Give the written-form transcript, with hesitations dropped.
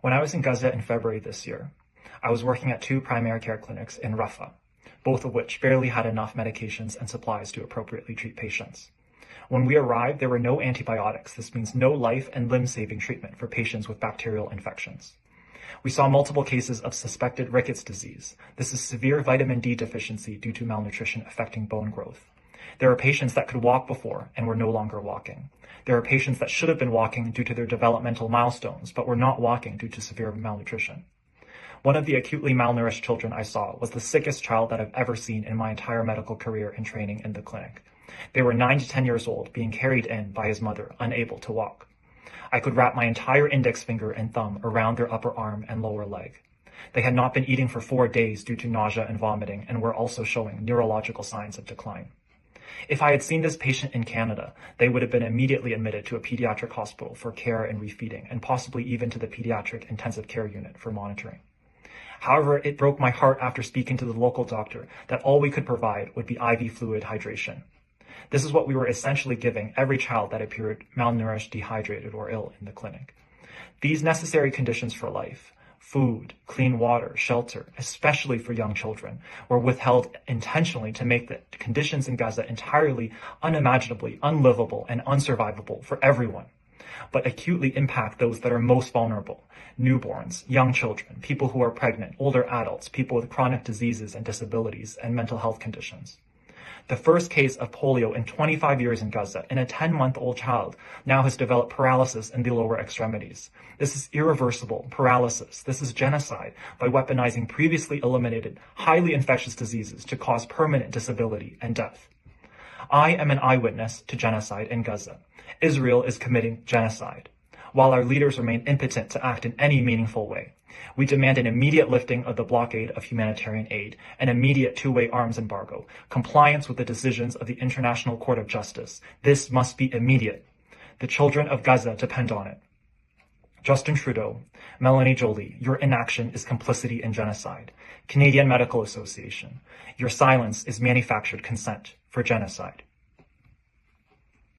When I was in Gaza in February this year, I was working at two primary care clinics in Rafah, both of which barely had enough medications and supplies to appropriately treat patients. When we arrived, there were no antibiotics. This means no life and limb-saving treatment for patients with bacterial infections. We saw multiple cases of suspected rickets disease. This is severe vitamin D deficiency due to malnutrition affecting bone growth. There are patients that could walk before and were no longer walking. There are patients that should have been walking due to their developmental milestones, but were not walking due to severe malnutrition. One of the acutely malnourished children I saw was the sickest child that I've ever seen in my entire medical career and training in the clinic. They were 9 to 10 years old, being carried in by his mother, unable to walk. I could wrap my entire index finger and thumb around their upper arm and lower leg. They had not been eating for 4 days due to nausea and vomiting and were also showing neurological signs of decline. If I had seen this patient in Canada, they would have been immediately admitted to a pediatric hospital for care and refeeding, and possibly even to the pediatric intensive care unit for monitoring. However, it broke my heart after speaking to the local doctor that all we could provide would be IV fluid hydration. This is what we were essentially giving every child that appeared malnourished, dehydrated, or ill in the clinic. These necessary conditions for life, food, clean water, shelter, especially for young children, were withheld intentionally to make the conditions in Gaza entirely unimaginably unlivable and unsurvivable for everyone, but acutely impact those that are most vulnerable: newborns, young children, people who are pregnant, older adults, people with chronic diseases and disabilities, and mental health conditions. The first case of polio in 25 years in Gaza in a 10-month-old child now has developed paralysis in the lower extremities. This is irreversible paralysis. This is genocide by weaponizing previously eliminated, highly infectious diseases to cause permanent disability and death. I am an eyewitness to genocide in Gaza. Israel is committing genocide. While our leaders remain impotent to act in any meaningful way, we demand an immediate lifting of the blockade of humanitarian aid, an immediate two-way arms embargo, compliance with the decisions of the International Court of Justice. This must be immediate. The children of Gaza depend on it. Justin Trudeau, Melanie Joly, your inaction is complicity in genocide. Canadian Medical Association, your silence is manufactured consent for genocide.